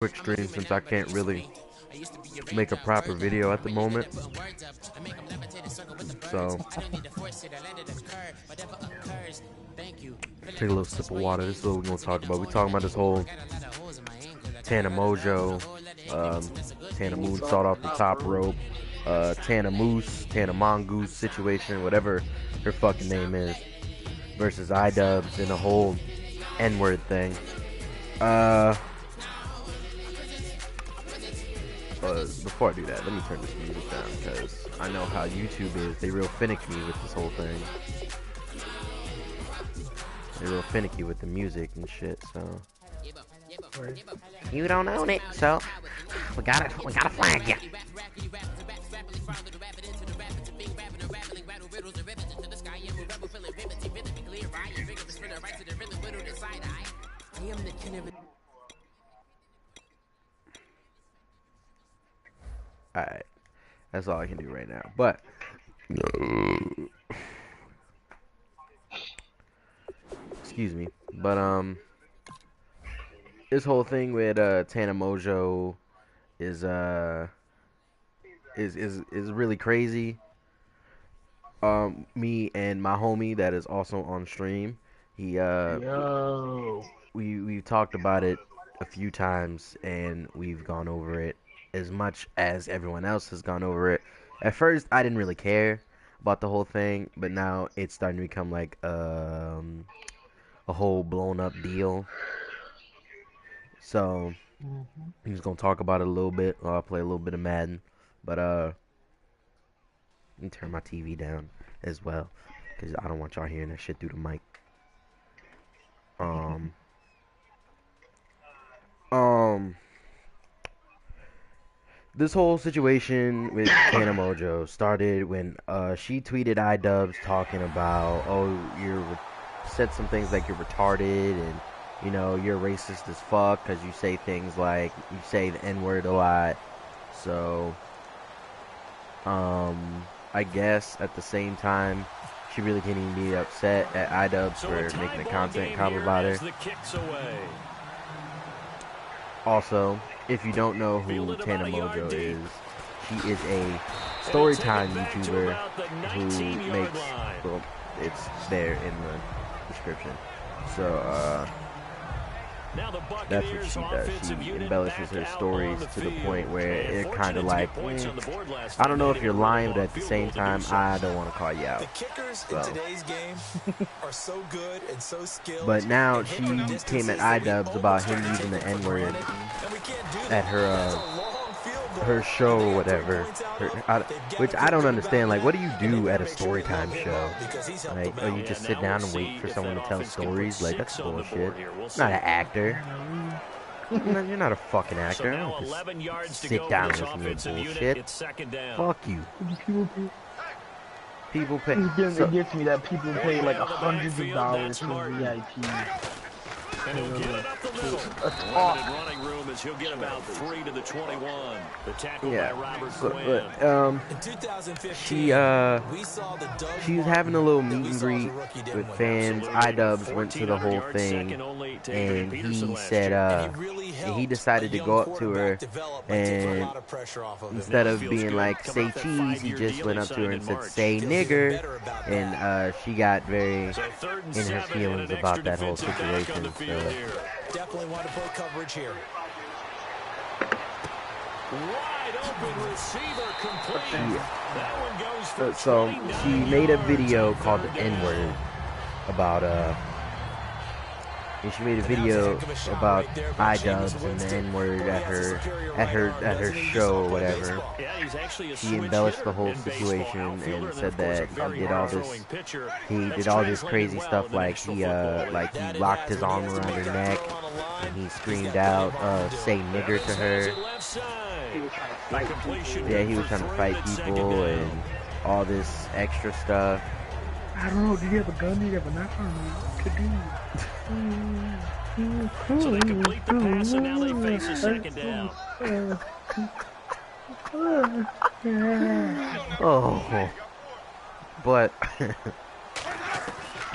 quick stream since I can't really make a proper video at the moment. So, take a little sip of water. This is what we're going to talk about. We're talking about this whole Tana Mongeau, Tana moonsault off the top rope, Tana Moose, Tana Mongoose situation, whatever her fucking name is, versus Idubbbz and the whole N-word thing. Before I do that, let me turn this music down because I know how YouTube is. They real finicky with this whole thing. They're real finicky with the music and shit. So you don't own it, so we gotta flag you. Alright, that's all I can do right now. But excuse me. But this whole thing with Tana Mongeau is really crazy. Me and my homie that is also on stream, we've talked about it a few times and we've gone over it as much as everyone else has gone over it. At first, I didn't really care about the whole thing, but now it's starting to become like a whole blown up deal. So I'm just gonna talk about it a little bit. I'll play a little bit of Madden, but let me turn my TV down as well because I don't want y'all hearing that shit through the mic. This whole situation with Tana Mongeau started when she tweeted Idubbbz talking about, oh, said some things like you're retarded and, you know, you're racist as fuck because you say things like, you say the N-word a lot. So, I guess at the same time, she really can't even be upset at Idubbbz for making a content comment about her. Also, if you don't know who Tana Mongeau is, she is a storytime YouTuber who makes, well, it's there in the description. So, that's what she does. She embellishes her stories to the point where it kind of like, I don't know if you're lying, but at the same time, I don't want to call you out. So. But now she came at Idubbbz about him using the N-word at her show or whatever, which I don't understand. Like, what do you do at a storytime show? Like, oh, you just sit down and wait for someone to tell stories? Like, that's bullshit. Not an actor. You're not a fucking actor. I don't just sit down and listen to bullshit. Fuck you. People pay. It gets me that people pay like hundreds of dollars for VIP. And he'll get it up the middle. Limited running room as he'll get about 3 to the 21. The tackle by Robert Quinn. She's having a little meet and greet with fans. Idubbbz went to the whole thing, and he said, he decided to go up to her, and instead of being like, say cheese, he just went up to her and said, say nigger, and she got very in her feelings about that whole situation. So. Definitely want to play coverage here. Wide open receiver complete. That one goes for so she made a video called the N-word about and she made a video about Idubbbz and the N-word at her show or whatever. She embellished the whole situation and said that he did all this crazy stuff, like he locked his arm around her neck and he screamed out say nigger to her. Yeah, he was trying to fight people and all this extra stuff. I don't know, did you have a gun? Did you have a knife on you? What to do? So they complete the pass and now they face a second down. Oh, but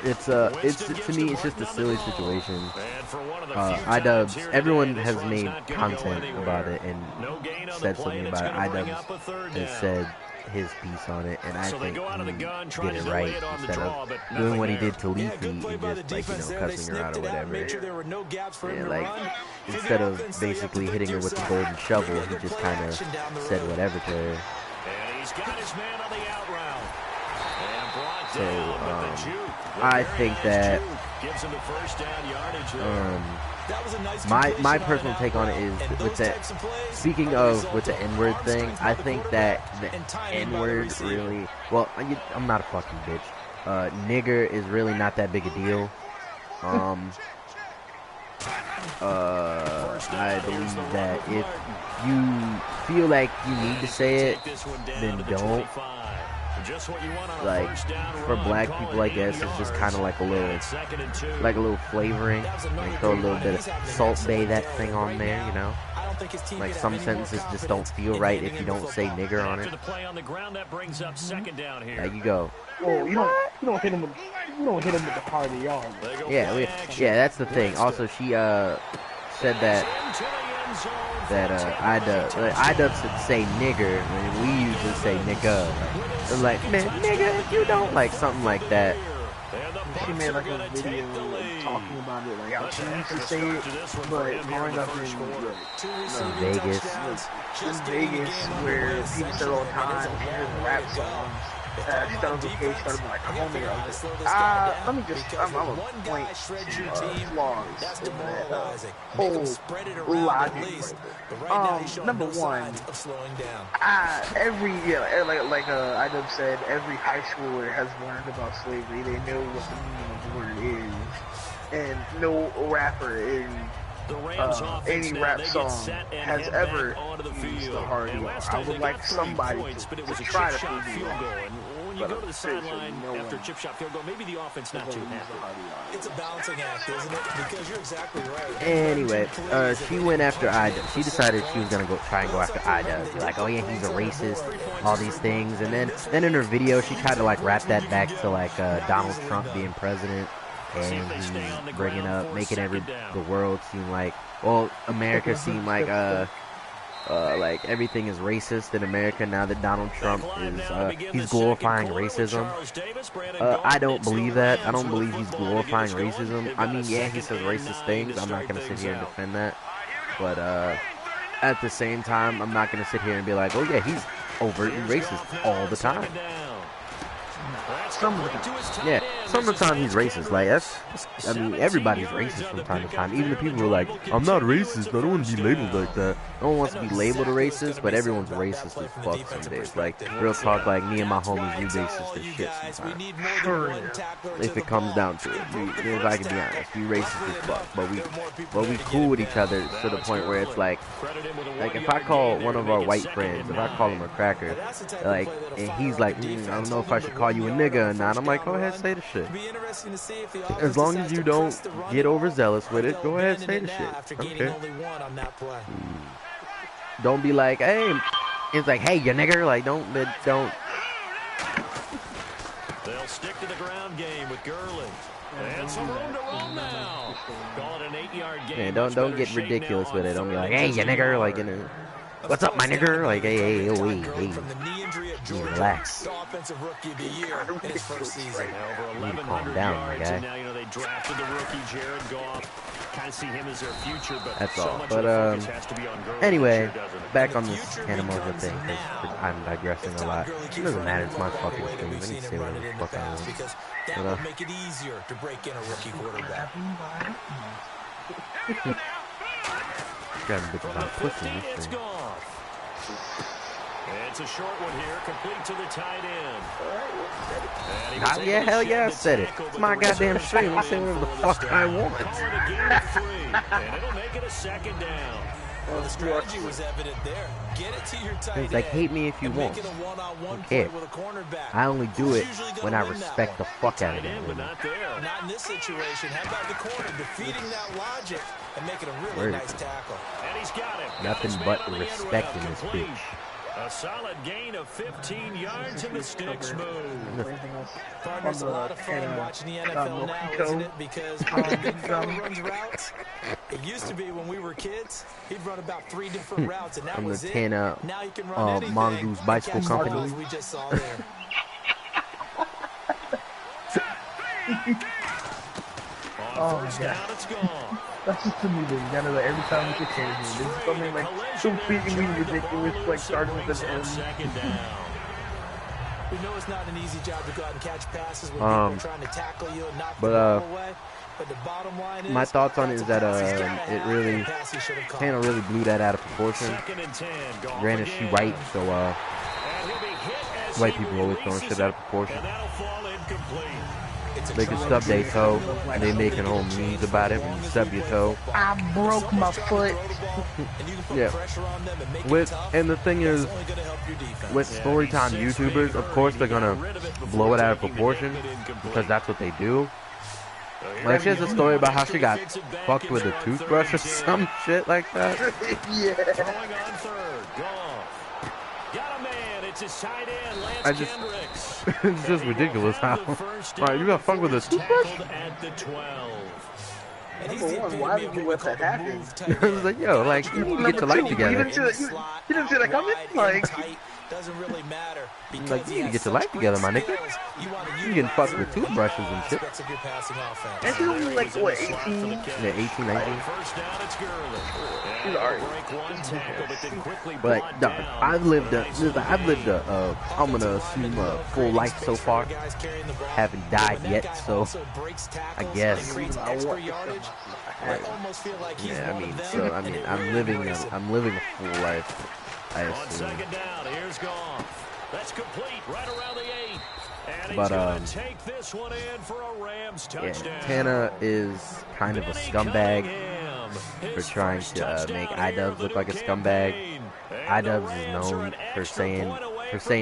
It's to me, it's just a silly situation. Idubbbz, everyone has made content about it and said something about it. Idubbbz has said his piece on it, and I think he did it right instead of doing what he did to Leafy and just, like, you know, cussing her out or whatever. Yeah, like, instead of basically hitting her with the golden shovel, he just kind of said whatever to her. So, I think that my personal take on it is with that. Speaking of with the N-word thing, I think that the N-word really, well, I'm not a fucking bitch. Nigger is really not that big a deal. I believe that if you feel like you need to say it, then don't. Like, for black people, I guess it's just kind of like a little flavoring. Like, throw a little bit of Salt Bay that thing on there, you know. Like, some sentences just don't feel right if you don't say nigger on it. There you go. Oh, you don't hit him with the heart of the yard. Yeah, that's the thing. Also, she said that Idubbbz should say nigger when we usually say nigga. Like, man, nigga, if you don't, like, something like that. She made like a video talking about it, like how she used to say it, but growing up in Vegas, where people said all the time, and here's rap songs. She started on the page, started like, homie, let me just, I'm gonna point flaws in that whole logic. Number one, like Idubbbz said, every high schooler has learned about slavery. They know what the meaning of the word is, and no rapper in any rap song has ever used the hard R. I would like somebody to try to prove me wrong. When you go to the sideline after chip shot field goal, maybe the offense not too happy. It's a balancing act, isn't it? Because you're exactly right. Anyway, she went after Idubbbz. She decided she was gonna try and go after Idubbbz. Like, oh yeah, he's a racist, all these things. And then in her video, she tried to like wrap that back to like Donald Trump being president. And he's bringing up, making the world seem like, well, America seem like everything is racist in America now that Donald Trump is, he's glorifying racism. I don't believe that. I don't believe he's glorifying racism. I mean, yeah, he says racist things. I'm not going to sit here and defend that. But, at the same time, I'm not going to sit here and be like, oh yeah, he's overtly racist all the time. Some of the time. Yeah, some of the time he's racist. Like, I mean, everybody's racist from time to time. Even the people who are like, I'm not racist, I don't want to be labeled like that. No one wants to be labeled a racist, but everyone's racist as fuck some days. Like, real talk, like, me and my homies, we racist as shit sometimes. If it comes down to it. If I can be honest, we racist as fuck. But we cool with each other to the point where it's like if I call one of our white friends, if I call him a cracker, like, and he's like, I don't know if I should call you a nigga or not, I'm like, go ahead, say the shit. As long as you don't get overzealous with it, go ahead, say the shit. Okay. Don't be like, hey, it's like, hey, you nigger, like, don't. They'll stick to the ground game with Gurley. And some room to roll now. Call it an 8-yard game. Yeah, don't get ridiculous with it. Don't be like, hey, you nigger, like, you know, what's up, my nigger? Like, hey, relax. You calm down, my guy. Now, you know, they drafted the rookie Jared Goff. Kind of see him as their future, but that's all. So but anyway, back on this Tana Mongeau thing, because I'm digressing a lot. It doesn't matter. It's my fucking stream. I need to say whatever the fuck I want. Because that will make it easier to break in a rookie quarterback. Grabbing bitches about pussy in this thing. It's a short one here, complete to the tight end. Yeah, hell yeah, I said it. It's my goddamn stream. I say whatever the fuck I want. And it'll make it a second down. Well, the strategy was evident there. Get it to your tight end. It's like, hate me if you want. Okay. I only do it when I respect the fuck out of it. Not in this situation. How about the corner defeating that logic and making a really nice tackle? And he's got it. Nothing but respect in this bitch. A solid gain of 15 yards in the sticks move. Partner, it's a lot of fun watching the NFL now, isn't it? Because when the big fella runs routes, it used to be when we were kids, he'd run about 3 different routes, and that from the was it. Tana Now you can run Mongeau's bicycle company. We just saw there. First down, it's gone. That's just to me, though. You gotta like, every time we get change, this is something like completely ridiculous, like starting with an M. Second down. We know it's not an easy job to go out and catch passes when people are trying to tackle you and knock the ball away. But the bottom line is, my thoughts on it is that Tana really blew that out of proportion. Granted, she white, so white people always throwing shit out of proportion. They can stub their toe, and they making whole memes about it when you stub your toe. I broke my foot. Yeah. And the thing is, with storytime YouTubers, of course they're gonna blow it out of proportion because that's what they do. Like, she has a story about how she got fucked with a toothbrush or some shit like that. Yeah. It's just ridiculous how. Alright, you got fucked with a toothbrush? Why did you let that happen? I was like, yo, like, you need to get your life together. You didn't see that coming? Like, doesn't really matter. Like, you need to get your life together, my nigga. You getting fucked with toothbrushes and shit. and she's only like, what, 18? Yeah, 18, 19. She's alright. But, dog, I've lived a, I'm gonna assume a full life so far. Haven't died yet, so I guess. Yeah, I mean, I'm living a full life. I assume. Second down, here's gone. That's complete right around the 8. And but he's take this one in for a Rams touchdown. Yeah, Tana is kind of a scumbag for trying to make Idubbbz look like a scumbag. Idubbbz is known for saying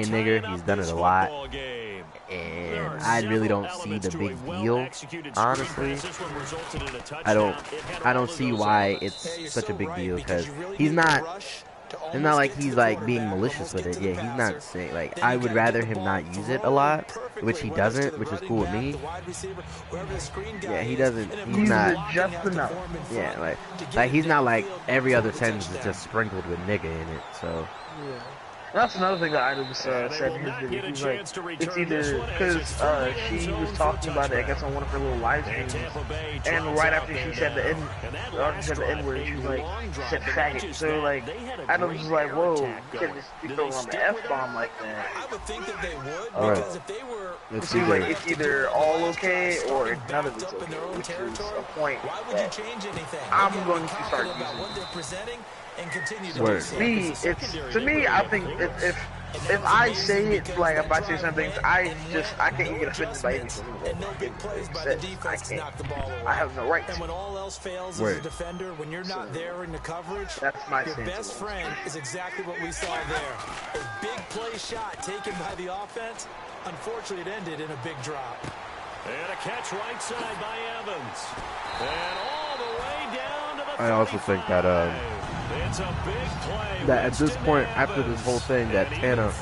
nigger. He's done it a lot. And I really don't see the big deal, honestly. I don't see why it's such a big deal, because he's not. It's not like he's like being malicious with it. Yeah, he's not saying, like, I would rather him not use it a lot, which he doesn't, which is cool with me. Yeah, he doesn't. He's not just enough. Yeah, like he's not like every other sentence is just sprinkled with nigga in it. So. Yeah. That's another thing that Idubbbz said in his video. He's like, it's either because she was talking about it, I guess, on one of her little live streams, and right after she said the N-word, she was like, said faggot. So, like, Idubbbz was like, whoa, you can't just be throwing on the F-bomb like that. I would think that they would, because if they were... It's either all okay or none of it's okay, which is a point that I'm going to start using. And continue to to me, I think if I say it, like, if I say something, I can't even get offended by anything that I can't. I have no right to. And when all else fails as a defender, when you're not there in the coverage, that's my your best friend is exactly what we saw there. A big play shot taken by the offense. Unfortunately, it ended in a big drop. And a catch right side by Evans. And all the way down to the I also think that it's a big play. That at this point, after this whole thing, that Tana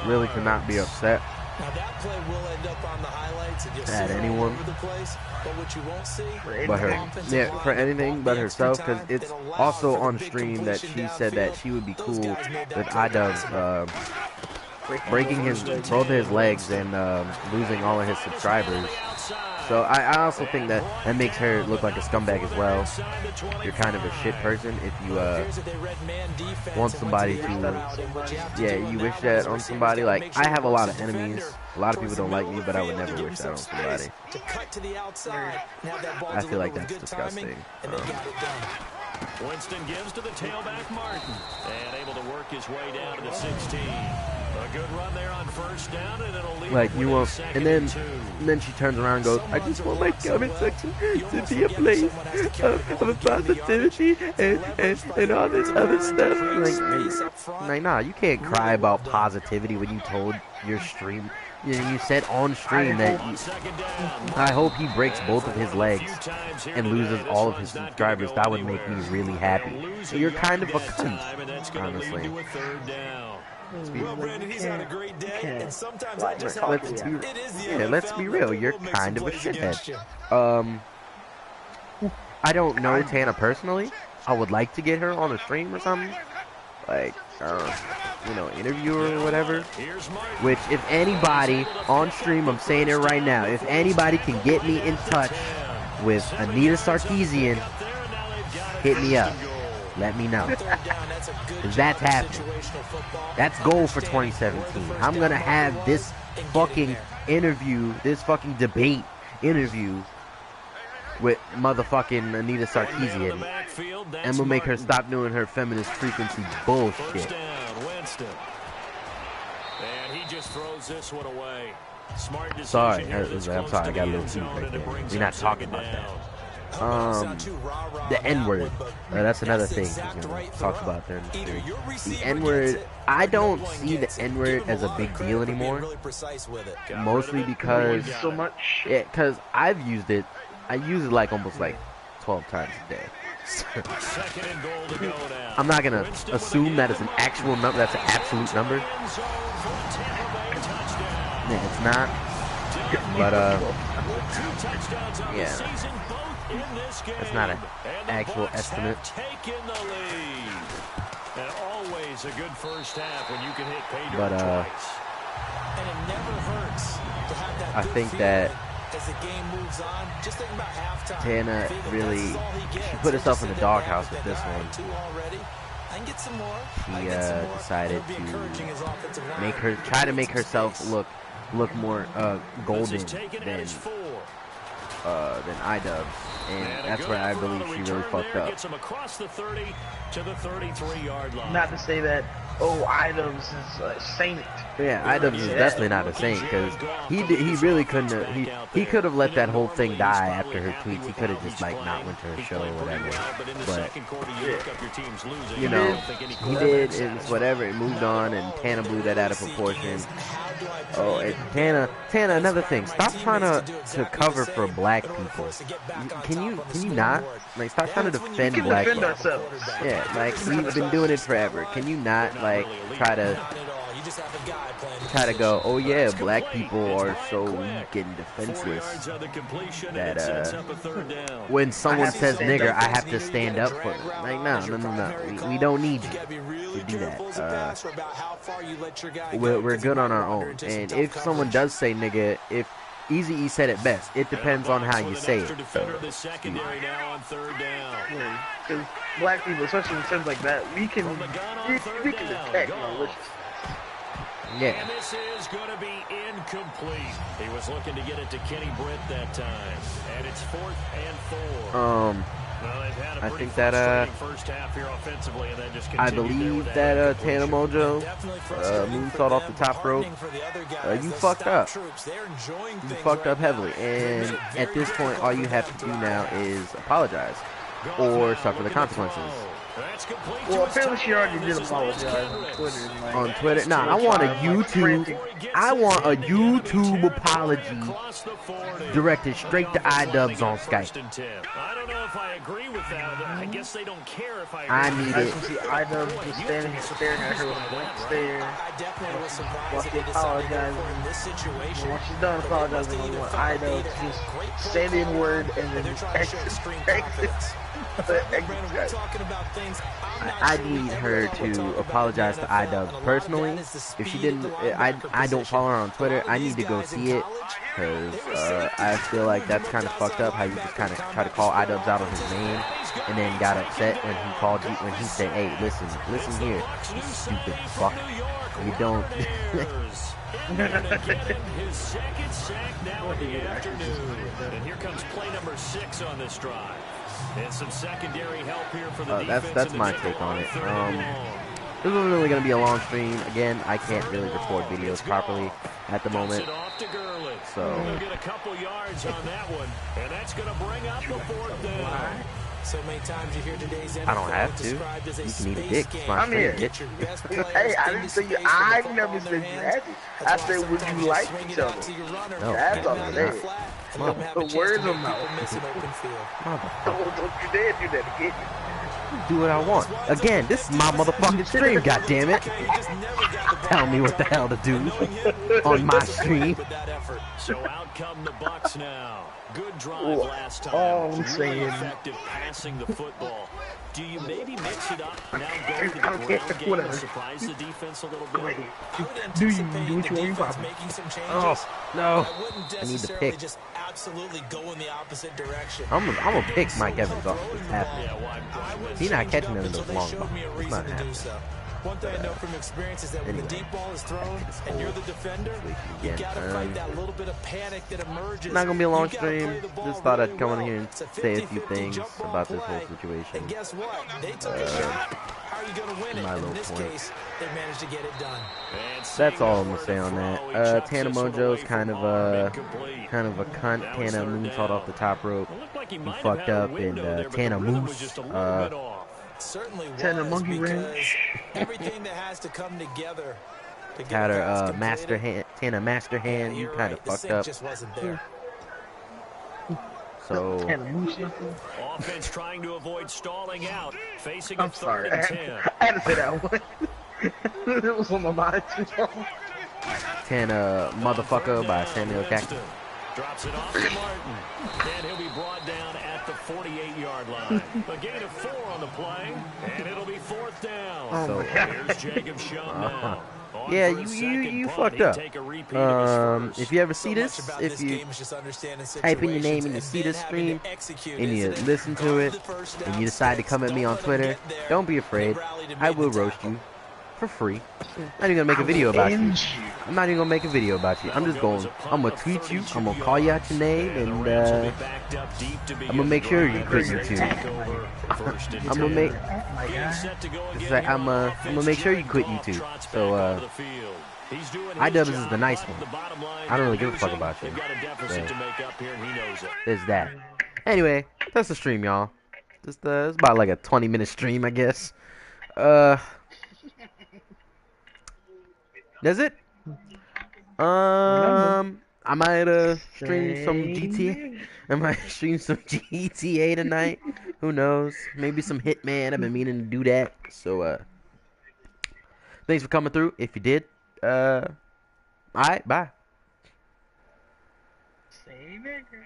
really cannot be upset at anyone, but her, for anything but herself, because it's also on stream that she said that she would be cool with Idubbbz breaking both of his legs and losing all of his subscribers. So I also think that makes her look like a scumbag as well. You're kind of a shit person if you want somebody to, you wish that on somebody. Like, I have a lot of enemies. A lot of people don't like me, but I would never wish that on somebody. I feel like that's disgusting. Winston gives to the tailback Martin, and able to work his way down to the 16. A good run there on first down, and it'll leave like, you won't, and then she turns around and goes, I just want my comment section to be a place of positivity and all this other stuff. Like, nah, you can't cry about positivity when you told your stream. You said on stream that I hope he breaks both of his legs and loses all of his subscribers. That would make me really happy. You're kind of a cunt, honestly. Well, Brandon, he's had a great day, and sometimes I just let's be real. You're kind of a shithead. I don't know Tana personally. I would like to get her on a stream or something, like interview her or whatever. Which, if anybody on stream, I'm saying it right now, if anybody can get me in touch with Anita Sarkeesian, hit me up. Let me know. That's happening. That's goal for 2017. I'm gonna have this fucking interview, this fucking debate interview with motherfucking Anita Sarkeesian. And we'll make her stop doing her feminist frequency bullshit. And he just throws this one away. Sorry, I'm sorry, I got a little heat right there. We're not talking about that. The N-word. That's another thing talked about there. The N-word. I don't see the N-word as a big deal anymore. Mostly because because I've used it. I use it like almost like 12 times a day. I'm not gonna assume that it's an actual number. That's an absolute number. Yeah, it's not. But yeah. That's not an actual estimate. But I think that Tana really, she put herself in the doghouse with this one. She decided to try to make herself look more golden than Idubbbz, and that's where I believe she really fucked up. Not to say that, Idubbbz is a saint. Yeah, Idubbbz is definitely not a saint, because he really couldn't have, he could have let that whole thing die after her tweets. He could have just like not went to her show or whatever. But he did. It's whatever. It moved on, and Tana blew that out of proportion. Oh, and Tana, another thing. Stop trying to cover for black people. Can you not? Like, stop trying to defend black people. Yeah, like, we've been doing it forever. Can you not, like, try to go, oh yeah, black people are so weak and defenseless that when someone says nigger, I have to stand up for them. Like, no. We don't need you to do that. We're good on our own. And if someone does say nigger, if Eazy-E said it best, it depends on how you say it. Because black people, especially in terms like that, we can detect malicious. Yeah. And this is going to be incomplete. He was looking to get it to Kenny Britt that time. And it's 4th and 4. I think that I believe that Tana Mongeau moonsault off the top rope. You fucked up. You fucked up heavily. And at this point, all you have to do now is apologize or suffer the consequences. Well, apparently she already did apologize on Twitter. On Twitter? Nah, I want a YouTube apology directed straight to Idubbbz on Skype. I don't know if I agree with that. I guess they don't care if I need it. See Idubbbz was standing staring at her with a blank stare. While she apologizing. When she's done apologizing, I want Idubbbz just say the word and then exit. I need her to apologize to Idubbbz personally. If she didn't, I don't follow her on Twitter. I need to go see it, because I feel like that's kind of fucked up. How you just kind of try to call Idubbbz out on his name, and then got upset when he called you, when he said, "Hey, listen here, you stupid fuck. You don't." His second sack now in the afternoon. And here comes play number 6 on this drive. And some secondary help here for the that's my take on it. This is really going to be a long stream. Again, I can't really record videos properly at the moment. So we'll get a couple yards on that one, and that's going to bring up the 4th down. So many times you hear today's NFL I don't have to. described as a You can eat a space dick. game. It's my stream, Get bitch. your best players Hey, I into didn't say you. space with the I football never in their said you hands. had to. That's I why said, would sometimes you like swing each it out other? to your runner. No, That's all Out it in the is. flat, and Mother- let him have The a chance words to of make mouth. people miss an open field. Don't you dare do that again. Do what I want. Again, this is my motherfucking stream, goddammit. Tell me what the hell to do on my stream. So out come the Bucks now. Good drive last time. All I'm Really saying. effective passing the football. Do you maybe mix it up now, go to the I don't care. ground game Whatever. and surprise the defense a little bit? Wait, I would do you anticipate do what the you want, defense Papa? making some changes. Oh, no. I wouldn't I need to necessarily pick. just absolutely go in the opposite direction. I'm gonna pick Mike Evans off this happening. Yeah, why He's not catching them in until those they long showed balls. me a It's reason not to do happening. so. One thing I know from experience is that when the Anyway, deep ball is thrown and you're the defender, you again. gotta fight that little bit of panic that emerges. Not gonna be a long You gotta stream. play the ball Just thought I'd really come on well. here and It's a say a few 50-50 things jump ball about this play. whole situation. And guess what? They took a shot. How are you gonna win it? my In little this point. case, they managed to get it done. That's all I'm gonna say on that. Tana Mongeau's kind of a cunt. Tana moonsault off the top rope. He fucked up, and Tana Moose Certainly Tana was, monkey because wrench. everything that has to come together to get had a her pass master completed. hand. Tana master hand. You You're kind of right, the fucked sync up. just wasn't there. So And a moose. Offense trying to avoid stalling out, facing I'm a sorry. 3rd and 10. I had to say that one. It was on my mind too long. Tana motherfucker by Samuel Jackson. Drops it off to Martin. And he'll be brought down at the 48-yard line. A gain of 4 on the play, and it'll be 4th down. So Here's Jacob Shum now. On yeah, for his second you punt. fucked He'd up. take a repeat of his first. If you ever So see much this, about if this you game is just understanding type in your name situations and you see then this having stream to execute, and you isn't it? listen to Go it the first and down you decide to steps. come at me Don't on let them Twitter, get there. don't be They afraid. rallied and I made will the roast tackle. you for free. I'm not even gonna make a video about you. I'm not even gonna make a video about you. I'm just going. I'm gonna tweet you. I'm gonna call you out your name, and I'm gonna make sure you quit YouTube. I'm gonna make. I'm gonna make sure you quit YouTube. So Idubbbz is the nice one. I don't really give a fuck about you. So, there's that. Anyway, that's the stream, y'all. It's about like a 20-minute stream, I guess. That's it. I might stream some GTA. I might stream some GTA tonight. Who knows? Maybe some Hitman. I've been meaning to do that. So thanks for coming through. If you did, alright, bye. Same nigga.